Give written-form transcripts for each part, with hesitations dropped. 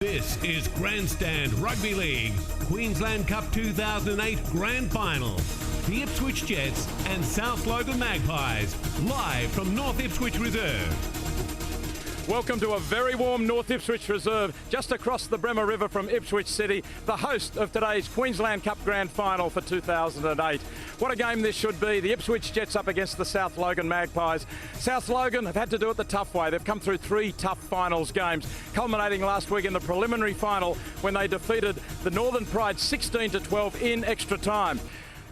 This is Grandstand Rugby League, Queensland Cup 2008 Grand Final. The Ipswich Jets and South Logan Magpies, live from North Ipswich Reserve. Welcome to a very warm North Ipswich Reserve, just across the Bremer River from Ipswich City, the host of today's Queensland Cup Grand Final for 2008. What a game this should be. The Ipswich Jets up against the South Logan Magpies. South Logan have had to do it the tough way. They've come through 3 tough finals games, culminating last week in the preliminary final when they defeated the Northern Pride 16-12 in extra time.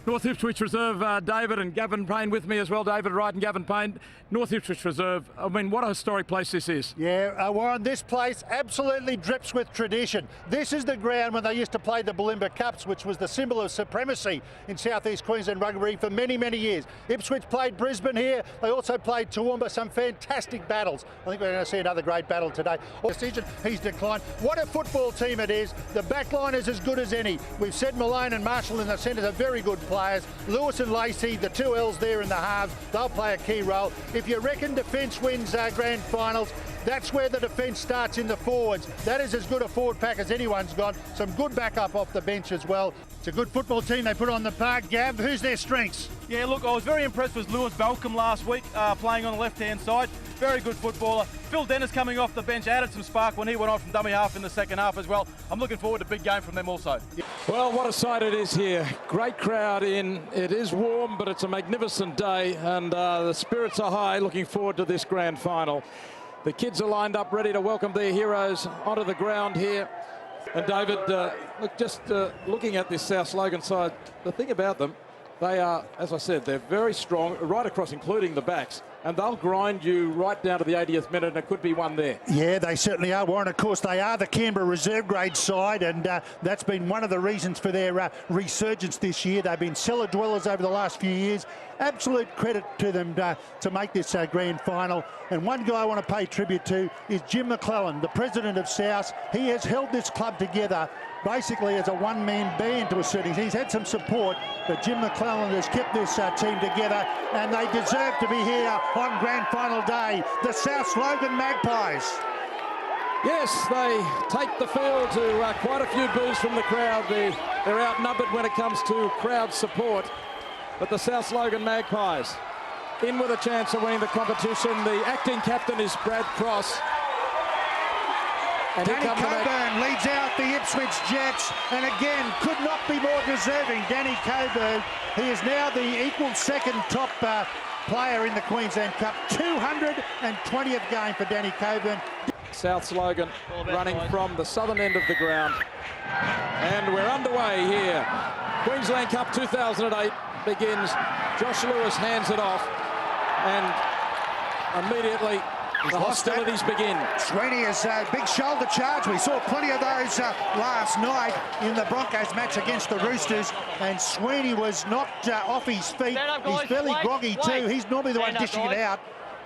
North Ipswich Reserve, David and Gavin Payne with me as well. David Wright and Gavin Payne. North Ipswich Reserve, I mean, what a historic place this is. Yeah, Warren, this place absolutely drips with tradition. This is the ground when they used to play the Bulimba Cups, which was the symbol of supremacy in southeast Queensland rugby for many, many years. Ipswich played Brisbane here. They also played Toowoomba, some fantastic battles. I think we're going to see another great battle today. Decision, he's declined. What a football team it is. The back line is as good as any. We've said Malone and Marshall in the centres are very good players. Lewis and Lacey, the 2 L's there in the halves, they'll play a key role. If you reckon defence wins grand finals, that's where the defence starts in the forwards. That is as good a forward pack as anyone's got. Some good backup off the bench as well. It's a good football team they put on the park. Gav, who's their strengths? Yeah, look, I was very impressed with Lewis Balcombe last week, playing on the left-hand side. Very good footballer. Phil Dennis coming off the bench added some spark when he went on from dummy half in the second half as well. I'm looking forward to a big game from them also. Well, what a sight it is here. Great crowd in. It is warm, but it's a magnificent day, and the spirits are high. Looking forward to this grand final. The kids are lined up ready to welcome their heroes onto the ground here. And David, look, just looking at this South Logan side, the thing about them, they are, as I said, they're very strong, right across, including the backs. And they'll grind you right down to the 80th minute, and it could be one there. Yeah, they certainly are, Warren. Of course, they are the Canberra reserve grade side, and that's been one of the reasons for their resurgence this year. They've been cellar dwellers over the last few years. Absolute credit to them to make this grand final. And one guy I want to pay tribute to is Jim McClellan, the president of South. He has held this club together basically as a one-man band to a certain extent. He's had some support, but Jim McClellan has kept this team together, and they deserve to be here on grand final day. The South Logan Magpies. Yes, they take the field to quite a few boos from the crowd. They're outnumbered when it comes to crowd support. But the South Logan Magpies in with a chance of winning the competition. The acting captain is Brad Cross. And Danny Coburn leads out the Ipswich Jets, and again, could not be more deserving. Danny Coburn, he is now the equal second top player in the Queensland Cup. 220th game for Danny Coburn. South Logan running from the southern end of the ground. And we're underway here. Queensland Cup 2008 begins. Josh Lewis hands it off, and immediately the hostilities begin. Sweeney is a big shoulder charge. We saw plenty of those last night in the Broncos match against the Roosters, and Sweeney was knocked off his feet. He's fairly groggy too. He's normally the one dishing it out.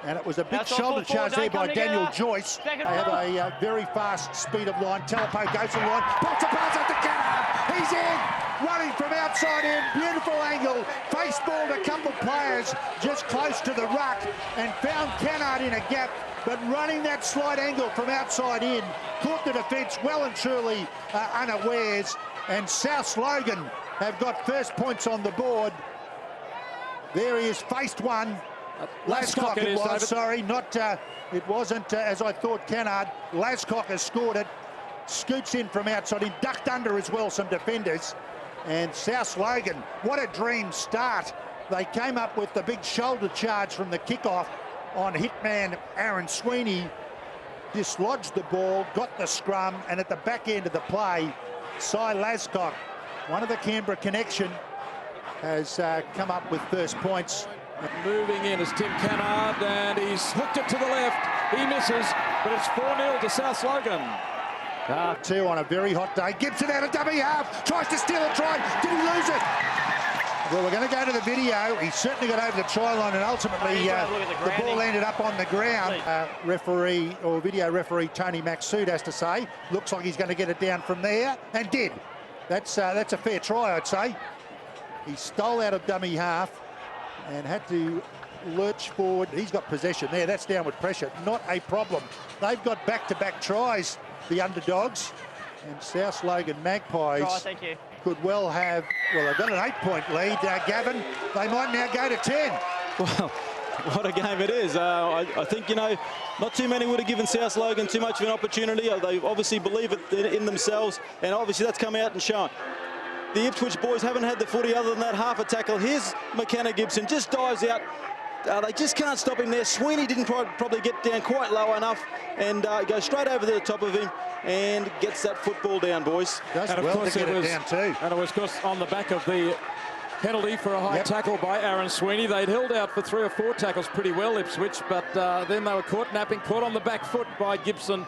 And it was a big shoulder charge there by Daniel Joyce. They have a very fast speed of line. Telepo goes to the line. Pops a pass at the Canard. He's in. Running from outside in. Beautiful angle. Face-balled a couple of players just close to the ruck and found Canard in a gap. But running that slight angle from outside in, caught the defence well and truly unawares. And South Logan have got first points on the board. There he is, faced one. Lascock it was, David. Sorry, not, it wasn't as I thought Canard. Lascock has scored it, scoots in from outside, in ducked under as well some defenders. And South Logan, what a dream start. They came up with the big shoulder charge from the kickoff on hitman Aaron Sweeney, dislodged the ball, got the scrum, and at the back end of the play, Cy Lascock, one of the Canberra connection, has come up with first points. Moving in is Tim Canard, and he's hooked it to the left. He misses, but it's 4-0 to South Logan. Two on a very hot day. Gibson out of dummy half, tries to steal a try. Did he lose it? Well, we're going to go to the video. He certainly got over the try line, and ultimately the ball ended up on the ground. Referee, or video referee, Tony Maxsood has to say, looks like he's going to get it down from there, and did. That's a fair try, I'd say. He stole out of dummy half and had to lurch forward. He's got possession there. That's downward pressure. Not a problem. They've got back-to-back tries the underdogs. And South Logan Magpies could well have, well, they've got an 8-point lead, Gavin. They might now go to 10. Well, what a game it is. I think, you know, not too many would have given South Logan too much of an opportunity. They obviously believe it in themselves, and obviously that's come out and shown. The Ipswich boys haven't had the footy other than that half a tackle. Here's McKenna Gibson, just dives out. They just can't stop him there. Sweeney didn't probably get down quite low enough and goes straight over the top of him and gets that football down, boys. Does well to get it down too. And it was, of course, on the back of the penalty for a high tackle by Aaron Sweeney. They'd held out for 3 or 4 tackles pretty well, Ipswich, but then they were caught napping, caught on the back foot by Gibson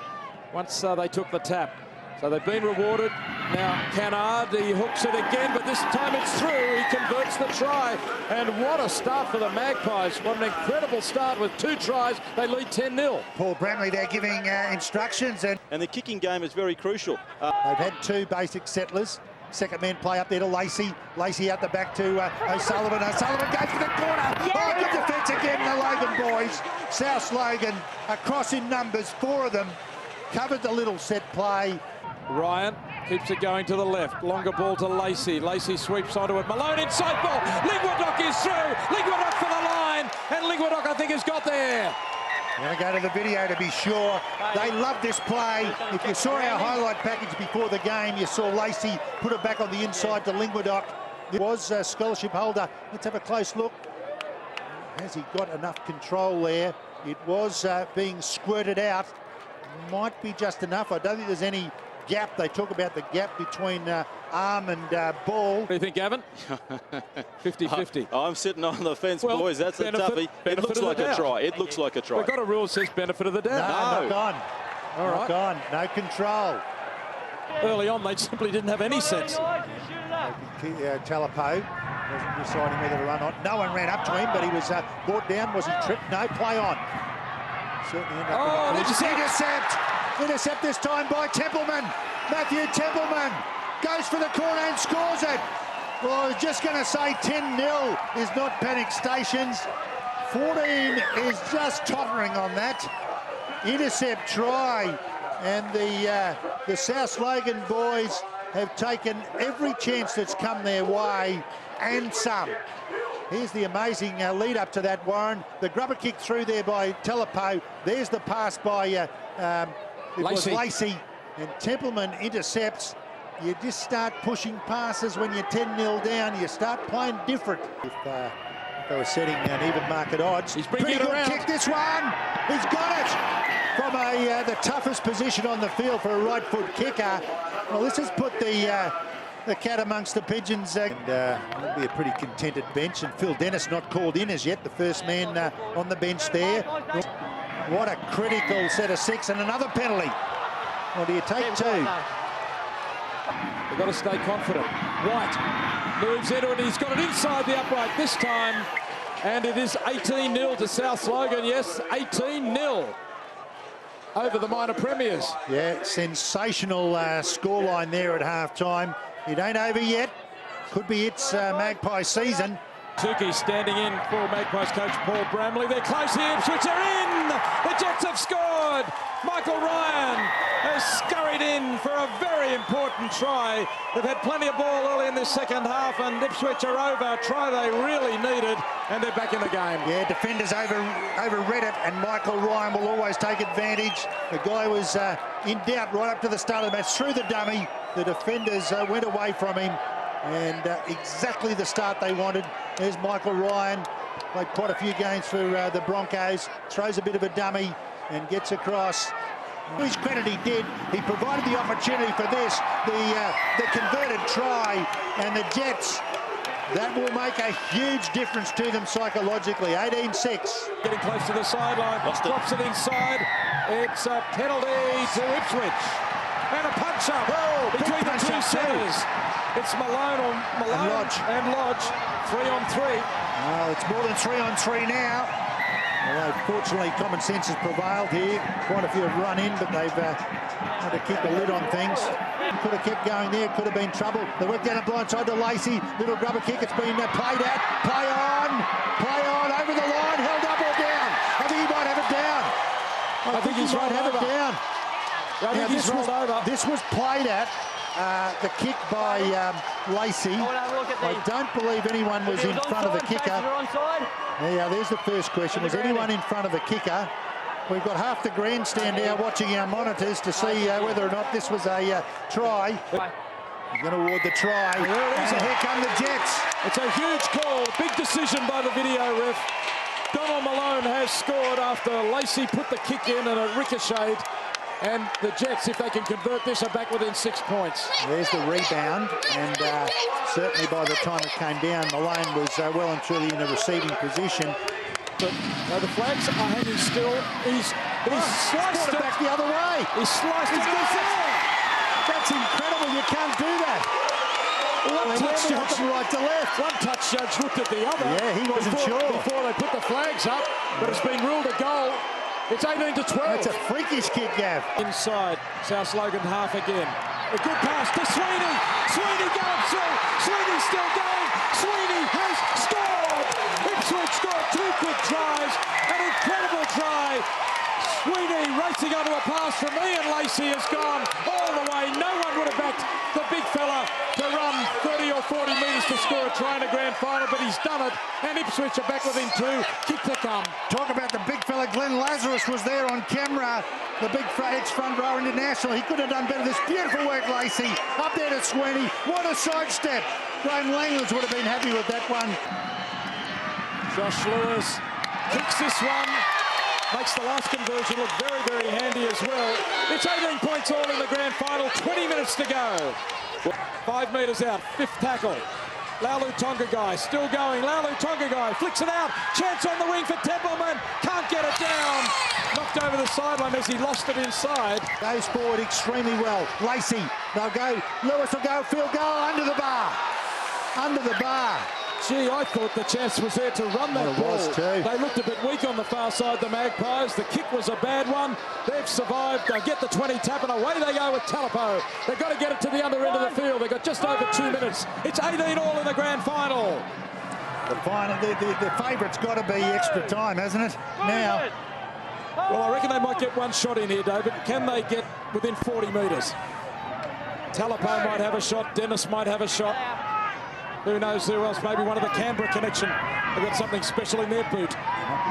once they took the tap. So they've been rewarded. Now Canard, he hooks it again, but this time it's through. He converts the try. And what a start for the Magpies. What an incredible start with 2 tries. They lead 10-0. Paul Bramley there giving instructions. And the kicking game is very crucial. they've had 2 basic settlers. Second man play up there to Lacey. Lacey out the back to O'Sullivan. O'Sullivan goes for the corner. Oh, good defence again, the Logan boys. South Logan across in numbers, 4 of them. Covered the little set play. Ryan keeps it going to the left. Longer ball to Lacey. Lacey sweeps onto it. Malone inside ball. Lingwadock is through. Lingwadock for the line. And Lingwadock, I think, has got there. I'm going to go to the video to be sure. They love this play. If you saw our highlight package before the game, you saw Lacey put it back on the inside to Lingwadock. It was a scholarship holder. Let's have a close look. Has he got enough control there? It was being squirted out. Might be just enough. I don't think there's any gap. They talk about the gap between arm and ball. What do you think, Gavin? 50-50. I'm sitting on the fence, well, boys. That's a toughie. It looks like a try. It looks like a try. We've got a rule that says benefit of the doubt. No, knock on. All right. Knock on. No control. Early on, they simply didn't have any sense. Talapo wasn't deciding whether to run on. No one ran up to him, but he was brought down. Was he tripped? No, play on. Certainly ended up with intercept. Intercept this time by Templeman. Matthew Templeman goes for the corner and scores it. Well, I was just going to say 10-0 is not panic stations. 14 is just tottering on that. Intercept try. And the South Logan boys have taken every chance that's come their way and some. Here's the amazing lead up to that, Warren. The grubber kick through there by Telepo. There's the pass by Lacey. And Templeman intercepts. You just start pushing passes when you're 10-0 down. You start playing different. If they were setting an even market odds. He's bringing Pretty it good around. kick, this one. He's got it from the toughest position on the field for a right foot kicker. Well, this has put the cat amongst the pigeons. And it'll be a pretty contented bench. And Phil Dennis not called in as yet, the first man on the bench there. What a critical set of 6 and another penalty. Or do you take 2? They've got to stay confident. White moves into it. He's got it inside the upright this time. And it is 18-0 to South Logan. Yes, 18-0 over the minor premiers. Yeah, sensational scoreline there at half-time. It ain't over yet. Could be its Magpie season. Tukey standing in for Magpies coach Paul Bramley. They're close here. Ipswich are in. The Jets have scored. Michael Ryan has scurried in for a very important try. They've had plenty of ball early in this second half, and Ipswich are over. A try they really needed, and they're back in the game. Yeah, defenders overread it, and Michael Ryan will always take advantage. The guy was in doubt right up to the start of the match. Through the dummy, the defenders went away from him, and exactly the start they wanted. There's Michael Ryan, played quite a few games for the Broncos, throws a bit of a dummy and gets across. To his credit, he did. He provided the opportunity for this, the converted try, and the Jets, that will make a huge difference to them psychologically. 18-6. Getting close to the sideline, drops it inside. It's a penalty to Ipswich. And a punch-up between the two centres. It's Malone and Lodge. 3-on-3. Well, it's more than 3-on-3 now. Although, fortunately, common sense has prevailed here. Quite a few have run in, but they've had to keep a lid on things. Could have kept going there, could have been trouble. They went down a blind side to Lacey. Little grubber kick, it's been played out. Play on, over the line, held up or down. I think he might have it down. I think he might have it down. I think he's rolled over. This was played at the kick by Lacey. I don't believe anyone was in front of the kicker. Yeah, there's the first question. Was anyone in front of the kicker? We've got half the grandstand now watching our monitors to see whether or not this was a try. He's going to award the try. And here come the Jets. It's a huge call. Big decision by the video ref. Donald Malone has scored after Lacey put the kick in and it ricocheted. And the Jets, if they can convert this, are back within 6 points. There's the rebound, and certainly by the time it came down, Malone was well and truly in a receiving position. But the flags are hanging still. He's sliced it back the other way. He sliced it. That's incredible. You can't do that. One touch judge, right to left. One touch judge looked at the other. Yeah, he wasn't sure before they put the flags up, but it's been ruled a goal. It's 18-12. That's a freakish kick, Gav. Inside, South Logan half again. A good pass to Sweeney. Sweeney going through. Sweeney still going. Sweeney has scored. Ipswich scored 2 quick tries. An incredible try. Sweeney racing onto a pass from Ian Lacey has gone all the way. No one would have backed the big fella to run 30 or 40 metres to score a try in a grand final, but he's done it. And Ipswich are back within 2. Kick to come. Talk about the big fella. Glenn Lazarus was there on camera. The big ex-front row international. He could have done better. This beautiful work, Lacey. Up there to Sweeney. What a sidestep. Graham Langlands would have been happy with that one. Josh Lewis kicks this one. Makes the last conversion look very, very handy as well. It's 18 points all in the grand final. 20 minutes to go. 5 metres out. 5th tackle. Laulu Tongagai still going. Laulu Tongagai flicks it out. Chance on the wing for Templeman. Can't get it down. Knocked over the sideline as he lost it inside. Goes forward extremely well. Lacey, they'll go. Lewis will go. Field goal under the bar. Under the bar. Gee, I thought the chance was there to run that ball. Was too. They looked a bit weak on the far side, the Magpies. The kick was a bad one. They've survived. They'll get the 20 tap, and away they go with Talapo. They've got to get it to the other end of the field. They've got just over 2 minutes. It's 18 all in the grand final. The final, the favourite's got to be extra time, hasn't it? Now. Well, I reckon they might get one shot in here, David. Can they get within 40 metres? Talapo might have a shot. Dennis might have a shot. Who knows who else? Maybe one of the Canberra connection. They've got something special in their boot.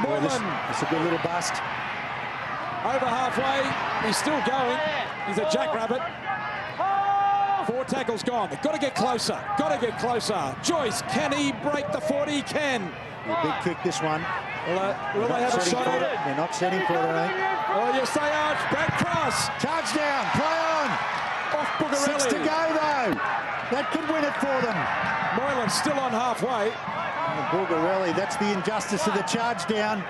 Moylan. It's a good little bust. Over halfway. He's still going. He's a jackrabbit. 4 tackles gone. They've got to get closer. Got to get closer. Joyce, can he break the 40? He can. A big kick, this one. Will they have a shot at it? They're not setting for it, I think. Oh, yes, they are. Brad Cross. Charge down. Play on. Off Bugarelli. 6 to go, though. That could win it for them. Moylan still on halfway. Bugarelli, that's the injustice of the charge down.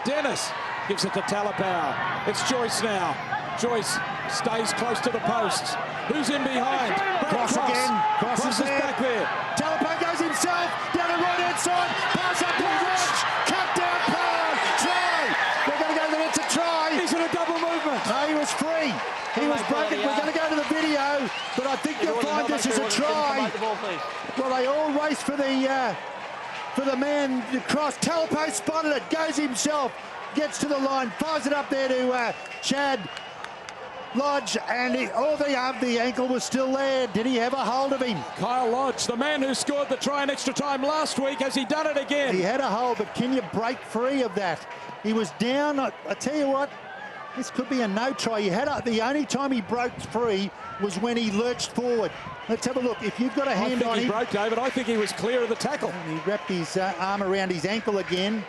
Dennis gives it to Talapau. It's Joyce now. Joyce stays close to the posts. Who's in behind? Cross again. Cross is there. Back there. Talapau goes himself. Down the right-hand side. Pass up to Rich. Cut down. Pound. Try. They're going to go to the net to try. He's in a double movement. No, he was free. He was broken. We're going to go to the video, but I think you'll find this is a try. Well, they all race for the man across. Talpo spotted it, goes himself, gets to the line, fires it up there to Chad Lodge, and all the ankle was still there. Did he have a hold of him? Kyle Lodge, the man who scored the try in extra time last week, has he done it again? He had a hold, but can you break free of that? He was down. I tell you what, this could be a no try. The only time he broke free was when he lurched forward. Let's have a look. If you've got a hand on him. He broke, David. I think he was clear of the tackle. And he wrapped his arm around his ankle again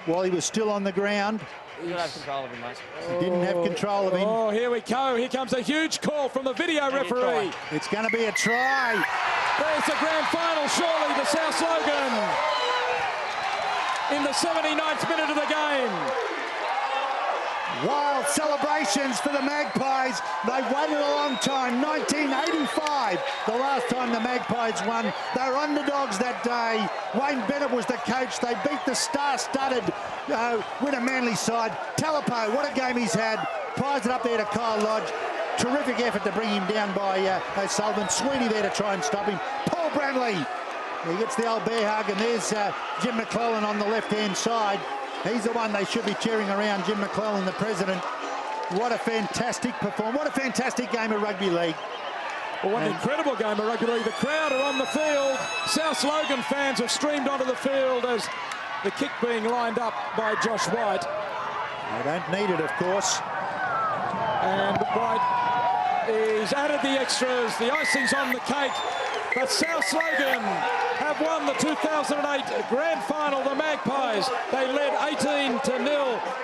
while he was still on the ground. You don't have control of him, mate. He didn't have control of him. Oh, here we go. Here comes a huge call from the video referee. It's going to be a try. There's the grand final, surely, to South Logan. In the 79th minute of the game. Wild celebrations for the Magpies. They waited a long time. 1985, the last time the Magpies won. They were underdogs that day. Wayne Bennett was the coach. They beat the star-studded Winner Manly side. Talapo, what a game he's had. Pies it up there to Kyle Lodge. Terrific effort to bring him down by O'Sullivan. Sweeney there to try and stop him. Paul Brantley. He gets the old bear hug, and there's Jim McClellan on the left-hand side. He's the one they should be cheering around, Jim McClellan, the president. What a fantastic performance. What a fantastic game of rugby league. Well, what an incredible game of rugby league. The crowd are on the field. South Logan fans have streamed onto the field as the kick being lined up by Josh White. They don't need it, of course. And White is added the extras. The icing's on the cake. But South Logan have won the 2008 Grand Final, the Magpies. They led 18-0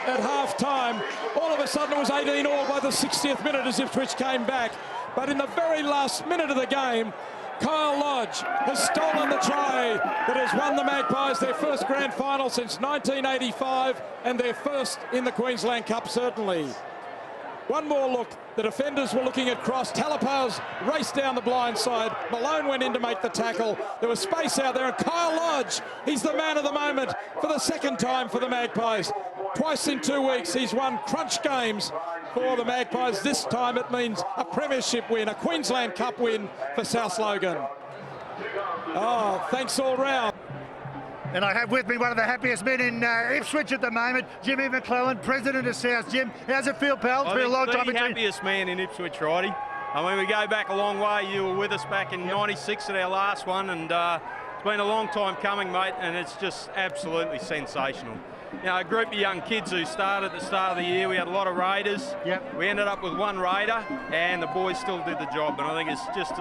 at half-time. All of a sudden it was 18-all by the 60th minute as Ipswich came back. But in the very last minute of the game, Kyle Lodge has stolen the try that has won the Magpies their first Grand Final since 1985 and their first in the Queensland Cup, certainly. One more look. The defenders were looking at cross. Talipau's raced down the blind side. Malone went in to make the tackle. There was space out there, and Kyle Lodge, he's the man of the moment for the second time for the Magpies. Twice in 2 weeks, he's won crunch games for the Magpies. This time it means a premiership win, a Queensland Cup win for South Logan. Oh, thanks all round. And I have with me one of the happiest men in Ipswich at the moment, Jimmy McClellan, president of South. Jim, how's it feel, pal? It's been a long time between. The happiest man in Ipswich, Roddy. I mean, we go back a long way. You were with us back in '96 at our last one, and it's been a long time coming, mate, and it's just absolutely sensational. You know, a group of young kids who started at the start of the year. We had a lot of Raiders. Yep. We ended up with one Raider, and the boys still did the job. And I think it's just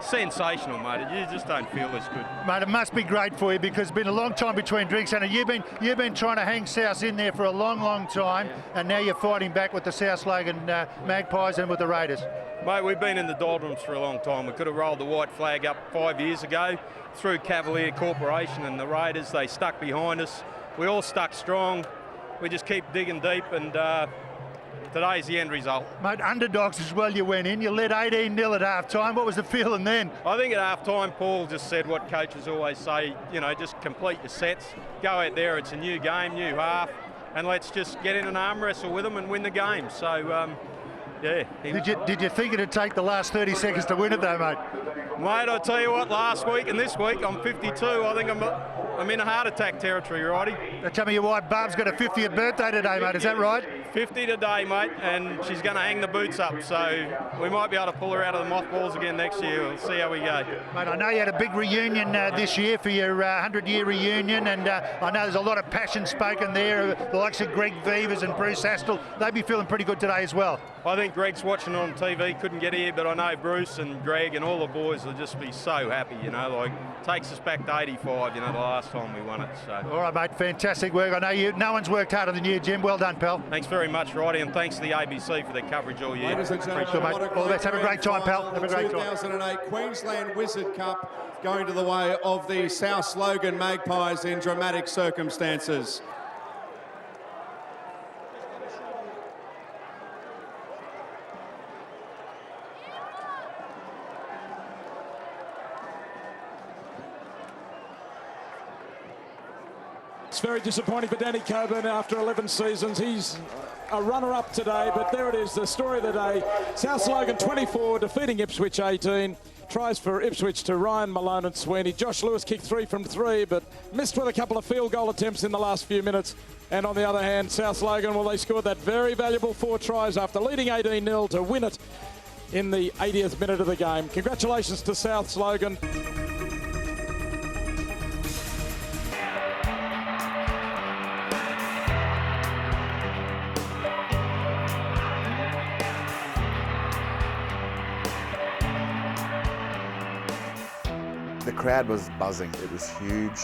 sensational, mate. You just don't feel this good. Mate, it must be great for you because it's been a long time between drinks. And you've been trying to hang South in there for a long, long time, and now you're fighting back with the South Logan Magpies and with the Raiders. Mate, we've been in the doldrums for a long time. We could have rolled the white flag up 5 years ago through Cavalier Corporation and the Raiders. They stuck behind us. We all stuck strong. We just keep digging deep, and today's the end result. Mate, underdogs as well you went in. You led 18-0 at half-time. What was the feeling then? I think at half-time, Paul just said what coaches always say, you know, just complete your sets. Go out there, it's a new game, new half, and let's just get in an arm wrestle with them and win the game. So, yeah. Did you think it'd take the last 30 seconds to win it though, mate? Mate, I tell you what, last week and this week, I'm 52. I think I'm in a heart attack territory, righty. Tell me your wife, Barb's got a 50th birthday today, mate. Is that right? 50 today, mate, and she's going to hang the boots up. So we might be able to pull her out of the mothballs again next year. We'll see how we go. Mate, I know you had a big reunion this year for your 100-year reunion, and I know there's a lot of passion spoken there. The likes of Greg Vivers and Bruce Astle, they'd be feeling pretty good today as well. I think Greg's watching on TV, couldn't get here, but I know Bruce and Greg and all the boys will just be so happy, you know, like takes us back to 85, you know, the last time we won it. So. All right, mate, fantastic work. I know no one's worked harder than you, Jim. Well done, pal. Thanks very much, Roddy, and thanks to the ABC for their coverage all year. Ladies and gentlemen, all the best. Have a great time, pal. Have a great time. 2008 Queensland Wizard Cup going to the way of the South Logan Magpies in dramatic circumstances. It's very disappointing for Danny Coburn after 11 seasons. He's a runner-up today, but there it is, the story of the day. South Logan 24, defeating Ipswich 18. Tries for Ipswich to Ryan, Malone and Sweeney. Josh Lewis kicked 3 from 3, but missed with a couple of field goal attempts in the last few minutes. And on the other hand, South Logan, well, they scored that very valuable 4 tries after leading 18-0 to win it in the 80th minute of the game. Congratulations to South Logan. The crowd was buzzing. It was huge.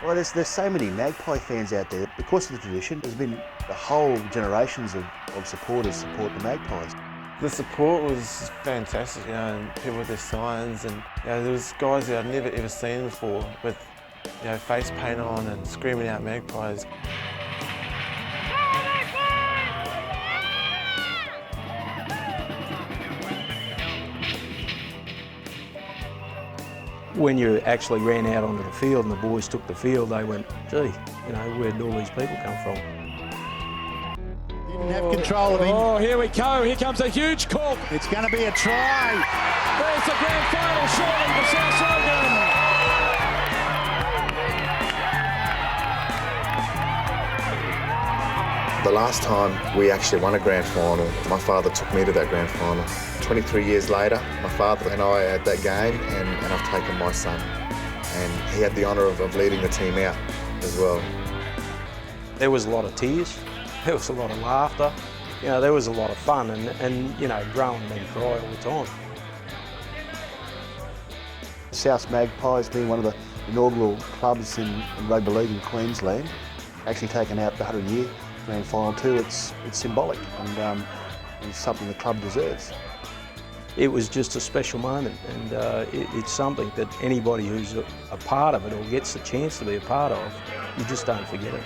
Well, there's so many Magpie fans out there. Because of the tradition, there's been the whole generations of supporters support the Magpies. The support was fantastic, you know, and people with their signs, and you know, there was guys that I'd never ever seen before with, you know, face paint on and screaming out Magpies. When you actually ran out onto the field and the boys took the field, they went, gee, you know, where did all these people come from? Didn't have control of him. Oh, here we go. Here comes a huge call. It's going to be a try. There's the grand final, surely, for South Logan. The last time we actually won a grand final, my father took me to that grand final. 23 years later, my father and I had that game, and I've taken my son. And he had the honour of leading the team out as well. There was a lot of tears, there was a lot of laughter, you know, there was a lot of fun, and you know, growing men cry all the time. South Magpies being one of the inaugural clubs in rugby league in Queensland, actually taking out the 100-year grand final too, it's symbolic, and it's something the club deserves. It was just a special moment, and it's something that anybody who's a part of it or gets the chance to be a part of, you just don't forget it.